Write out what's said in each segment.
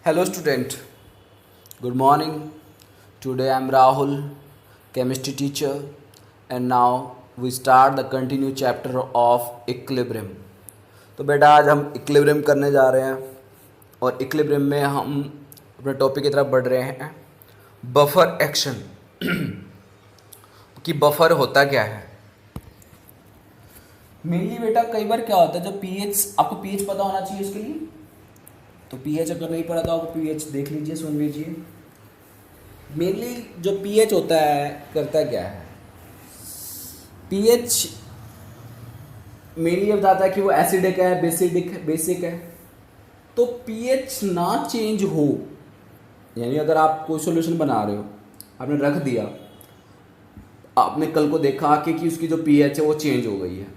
Hello student, good morning. Today I am Rahul, chemistry teacher, and now we start the continue chapter of equilibrium. तो बेटा आज हम equilibrium करने जा रहे हैं और इक्विलिब्रियम में हम अपने टॉपिक की तरफ बढ़ रहे हैं बफर एक्शन कि बफर होता क्या है। मेनली बेटा कई बार क्या होता है जब पीएच, आपको पीएच पता होना चाहिए उसके लिए, तो पीएच अगर नहीं पढ़ा तो आप पीएच देख लीजिए, सुन लीजिए। मेनली जो पीएच होता है करता क्या है, पीएच मेनली ये बताता है कि वो एसिडिक है, बेसिक है। तो पीएच ना चेंज हो, यानी अगर आप कोई सॉल्यूशन बना रहे हो, आपने रख दिया, आपने कल को देखा कि उसकी जो पीएच है वो चेंज हो गई है।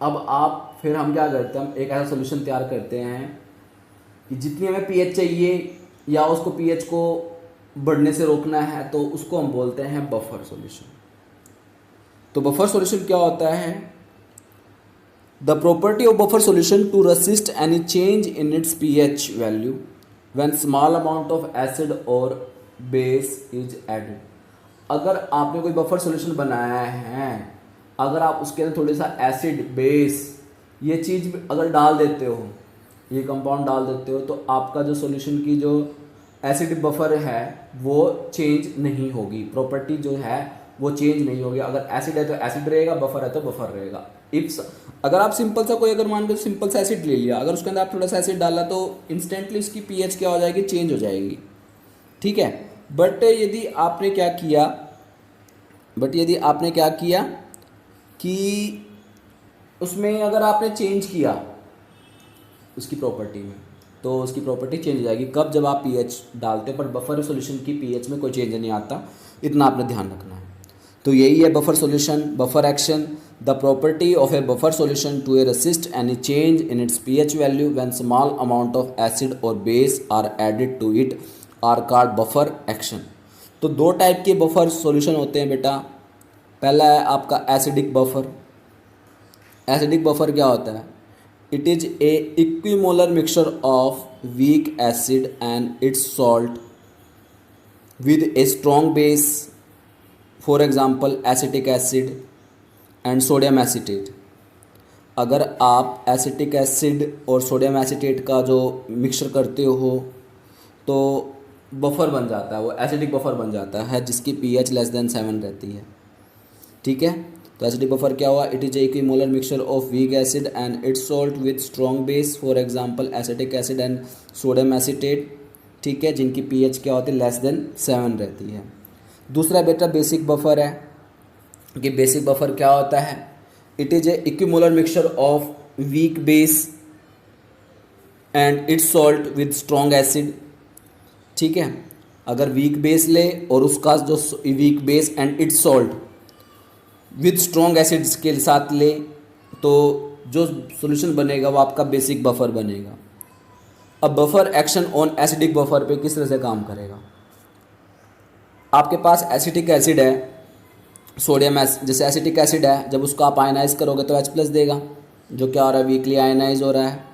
अब आप फिर हम क्या करते हैं, हम एक ऐसा सॉल्यूशन तैयार करते हैं कि जितनी हमें पीएच चाहिए या उसको पीएच को बढ़ने से रोकना है, तो उसको हम बोलते हैं बफर सॉल्यूशन। तो बफर सॉल्यूशन क्या होता है? The property of buffer solution to resist any change in its pH value when small amount of acid और बेस इज एडेड। अगर आपने कोई बफर सॉल्यूशन बनाया है, अगर आप उसके अंदर थोड़ा सा एसिड, बेस, ये चीज़ अगर डाल देते हो, ये कंपाउंड डाल देते हो, तो आपका जो सॉल्यूशन की जो एसिड बफर है वो चेंज नहीं होगी, प्रॉपर्टी जो है वो चेंज नहीं होगी। अगर एसिड है तो एसिड रहेगा, बफर है तो बफर रहेगा। अगर आप सिंपल सा कोई, अगर मान लो सिंपल सा एसिड ले लिया, अगर उसके अंदर आप थोड़ा सा एसिड डाला तो इंस्टेंटली उसकी पीएच क्या हो जाएगी, चेंज हो जाएगी, ठीक है। बट यदि आपने क्या किया कि उसमें अगर आपने चेंज किया उसकी प्रॉपर्टी में, तो उसकी प्रॉपर्टी चेंज हो जाएगी। कब? जब आप पीएच डालते हो, पर बफर सॉल्यूशन की पीएच में कोई चेंज नहीं आता, इतना आपने ध्यान रखना है। तो यही है buffer solution, buffer action. The property of a buffer solution to a resist any change in its pH value when small amount of acid और base are added to it are called buffer action. तो दो type के buffer solution होते हैं बेटा। पहला है आपका एसिडिक बफर। एसिडिक बफर क्या होता है? It is a equimolar mixture of weak acid and its salt with a strong base, for example acetic acid and sodium acetate। अगर आप एसिटिक एसिड और सोडियम एसिटेट का जो मिक्सचर करते हो तो बफर बन जाता है, वो एसिडिक बफर बन जाता है जिसकी पीएच लेस देन 7 रहती है, ठीक है। तो एसिडिक बफर क्या हुआ? It is a equimolar mixture of weak acid and it's salt with strong base, for example acetic acid and sodium acetate, ठीक है, जिनकी पीएच क्या होती है, लेस देन 7 रहती है। दूसरा बेटा बेसिक बफर है कि बेसिक बफर क्या होता है? It is a equimolar mixture of weak base and it's salt with strong acid, ठीक है। अगर वीक बेस ले और उसका जो weak base and it's salt with strong acids के साथ ले, तो जो सॉल्यूशन बनेगा वो आपका बेसिक बफर बनेगा। अब buffer action on acidic buffer पे किस तरह से काम करेगा? आपके पास एसिटिक एसिड है, सोडियम जैसे एसिटिक एसिड है, जब उसको आप आयनाइज करोगे तो H+ देगा, जो क्या हो रहा है, वीकली आयनाइज हो रहा है।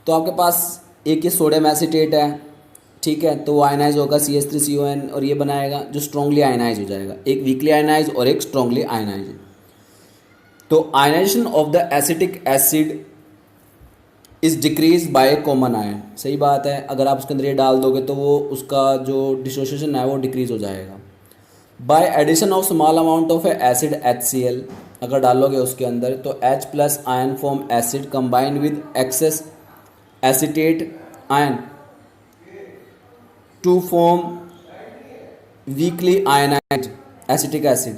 तो आपके पास एक ये सोडियम एसिटेट है, ठीक है, तो वो आयनाइज होगा CH3CON और ये बनाएगा जो स्ट्रॉन्गली आयनाइज हो जाएगा, एक वीकली आयनाइज और एक स्ट्रॉन्गली आयनाइज। तो ionization of the acetic acid is decrease by common ion. सही बात है, अगर आप उसके अंदर ये डाल दोगे तो वो उसका जो डिसोसिएशन है वो डिक्रीज हो जाएगा। By addition of small amount of acid HCl अगर डालोगे उसके अंदर, तो H+ ion form acid combined with excess acetate ion to form weakly ionized acetic acid,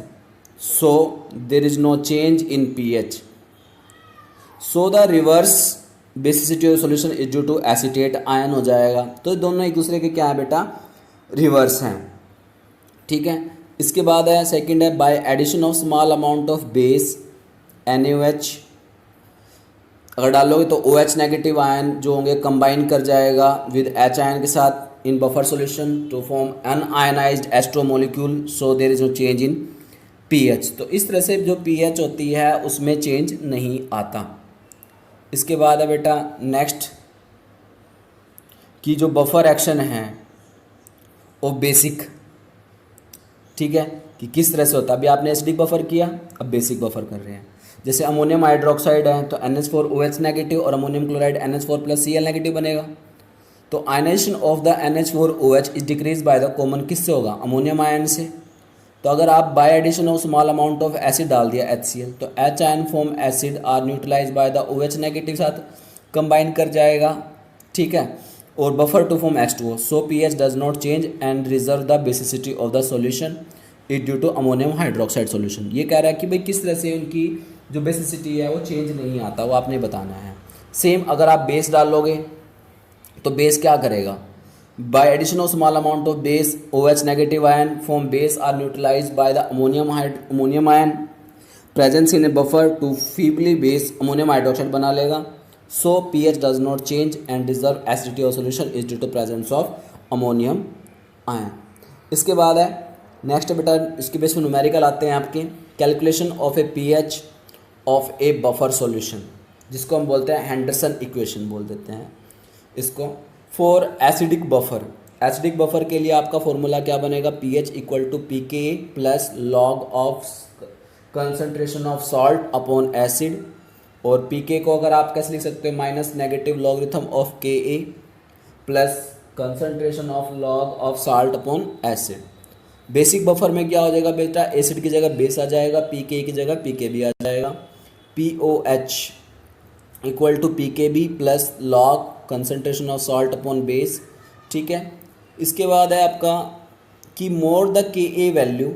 so there is no change in pH, so the reverse basicity of solution is due to acetate ion हो जाएगा। तो दोनों एक दूसरे के क्या है बेटा, रिवर्स हैं, ठीक है। इसके बाद है सेकंड है by addition of small amount of base NaOH अगर डालोगे तो OH नेगेटिव आयन जो होंगे कंबाइन कर जाएगा विद H आयन के साथ in buffer solution to form unionized H2 molecule, so there is no change in pH। तो इस तरह से जो pH होती है उसमें चेंज नहीं आता। इसके बाद है बेटा नेक्स्ट कि जो बफर एक्शन है वो बेसिक, ठीक है, कि किस तरह से होता है। अभी आपने एसिडिक बफर किया, अब बेसिक बफर कर रहे हैं। जैसे अमोनियम हाइड्रोक्साइड है तो NH4OH नेगेटिव और अमोनियम क्लोराइड NH4+Cl नेगेटिव बनेगा। तो ionization of the NH4OH is decrease by the common, किससे होगा, अमोनियम आयन से। तो अगर आप by addition of small amount of acid डाल दिया HCl, तो H ion form acid are neutralize by the OH negative साथ कंबाइन कर जाएगा, ठीक है, और buffer to form H2O। So pH does not change and reserve the basicity of the solution is due to ammonium hydroxide solution. ये कह रहा है कि भाई किस तरह से उनकी जो बेसिसिटी है वो चेंज नहीं आता, वो आपने बताना है। सेम अगर आप बेस डालोगे तो बेस क्या करेगा, by addition of small amount of base OH negative ion form base are neutralize by the ammonium ion presence in a buffer to feebly base ammonium hydroxide बना लेगा। So pH does not change and reserve acidity of solution is due to presence of ammonium ion. इसके बाद है next बेटा, इसके base में numerical आते हैं आपके, calculation of A pH of a buffer solution, जिसको हम बोलते हैं हेंडरसन इक्वेशन बोल देते हैं इसको। फॉर एसिडिक बफर के लिए आपका फॉर्मूला क्या बनेगा, pH equal to pKa plus log of concentration of salt upon acid, और pK को अगर आप कैसे लिख सकते हो, minus negative logarithm of Ka plus concentration of log of salt upon acid. Basic buffer में क्या हो जाएगा बेटा, एसिड की जगह बेस आ जाएगा, pK की जगह pKb आ जाएगा। POH equal to pKb plus log concentration of salt upon base, ठीक है। इसके बाद है आपका कि मोर द Ka वैल्यू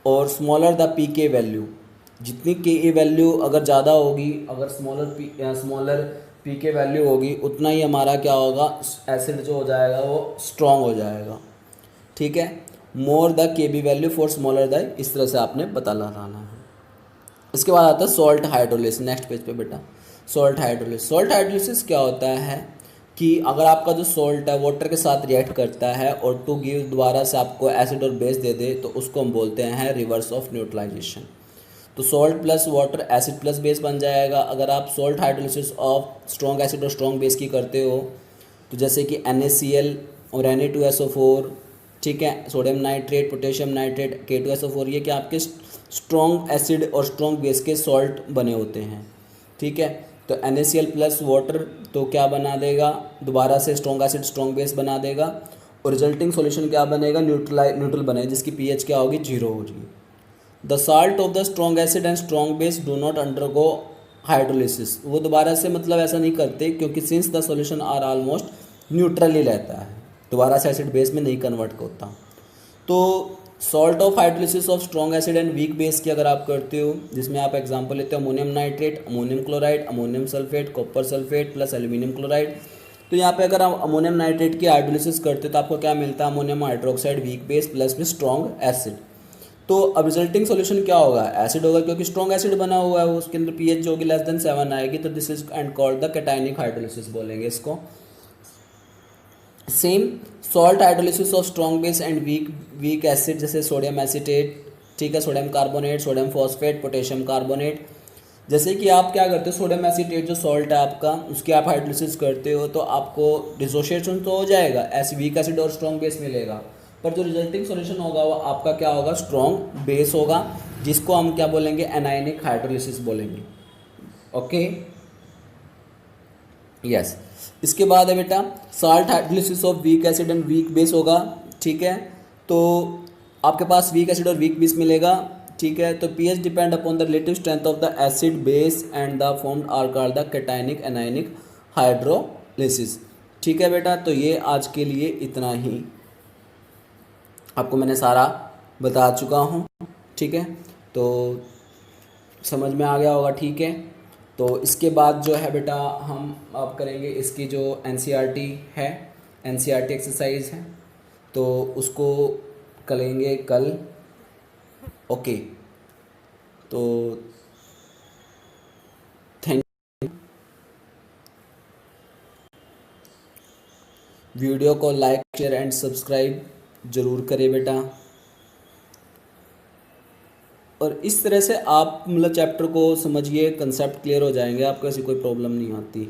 और स्मॉलर द pK वैल्यू, जितनी Ka वैल्यू अगर ज़्यादा होगी, अगर स्मॉलर pK वैल्यू होगी, उतना ही हमारा क्या होगा, एसिड जो हो जाएगा वो स्ट्रॉन्ग हो जाएगा, ठीक है। More the Kb value for smaller the, इस तरह से आपने पता लगाना है। इसके बाद आता है सॉल्ट हाइड्रोलिसिस, नेक्स्ट पेज पे बेटा, सॉल्ट हाइड्रोलिसिस क्या होता है कि अगर आपका जो सॉल्ट है वाटर के साथ रिएक्ट करता है और टू गिव दोबारा से आपको एसिड और बेस दे दे, तो उसको हम बोलते हैं रिवर्स ऑफ न्यूट्रलाइजेशन। तो salt plus water acid plus base बन जाएगा। अगर आप salt hydrolysis of strong acid और स्ट्रॉन्ग बेस की करते हो, तो जैसे कि NaCl और Na2SO4, ठीक है, sodium nitrate, potassium nitrate, K2SO4, ये क्या आपके स्ट्रॉन्ग एसिड और स्ट्रॉन्ग बेस के सॉल्ट बने होते हैं, ठीक है। तो NaCl प्लस वाटर तो क्या बना देगा, दोबारा से स्ट्रॉन्ग एसिड स्ट्रॉन्ग बेस बना देगा, और रिजल्टिंग सॉल्यूशन क्या बनेगा, न्यूट्रल बनेगा, जिसकी pH क्या होगी, 0 होगी। The salt of the strong acid and strong base do not undergo hydrolysis, वो दोबारा से मतलब ऐसा नहीं करते, क्योंकि since the solution are almost neutral ही रहता है, दोबारा से एसिड बेस में नहीं कन्वर्ट होता। तो salt of hydrolysis of strong acid and weak base की अगर आप करते हो, जिसमें आप एग्जांपल लेते हो ammonium nitrate, ammonium chloride, ammonium sulphate, copper sulphate plus aluminium chloride. तो यहाँ पे अगर आप अमोनियम नाइट्रेट की हाइड्रोलिसिस करते हो तो आपको क्या मिलता है, ammonium hydroxide weak base plus में स्ट्रॉन्ग एसिड। तो अब रिजल्टिंग सॉल्यूशन क्या होगा, एसिड होगा, क्योंकि स्ट्रॉन्ग एसिड बना हुआ है, उसके अंदर pH जो होगी लेस देन 7 आएगी, तो this is and called the cationic hydrolysis बोलेंगे इसको। Same salt hydrolysis of strong base and weak acid, जैसे सोडियम एसिटेट, ठीक है, sodium carbonate, sodium phosphate, potassium carbonate. जैसे कि आप क्या करते हो, सोडियम एसिटेट जो सॉल्ट है आपका, उसकी आप हाइड्रोलिसिस करते हो तो आपको डिसोसिएशन तो हो जाएगा, ऐसे वीक एसिड और स्ट्रॉन्ग बेस मिलेगा, पर जो रिजल्टिंग सॉल्यूशन होगा वो आपका क्या होगा, स्ट्रॉन्ग बेस होगा, जिसको हम क्या बोलेंगे, एनायनिक हाइड्रोलिसिस बोलेंगे। Okay, yes. इसके बाद है बेटा salt hydrolysis of weak acid and weak base होगा, ठीक है। तो आपके पास वीक एसिड और वीक बेस मिलेगा, ठीक है। तो pH depend upon the relative strength of the acid base and the formed are called the cationic anionic hydrolysis, ठीक है बेटा। तो ये आज के लिए इतना ही आपको मैंने सारा बता चुका हूँ, ठीक है। तो समझ में आ गया होगा, ठीक है। तो इसके बाद जो है बेटा हम अब करेंगे इसकी जो NCERT है, NCERT एक्सरसाइज है, तो उसको करेंगे कल। ओके, तो थैंक यू। वीडियो को लाइक शेयर एंड सब्सक्राइब ज़रूर करें बेटा, और इस तरह से आप मतलब चैप्टर को समझिए, कंसेप्ट क्लियर हो जाएंगे, आपको ऐसी कोई प्रॉब्लम नहीं आती।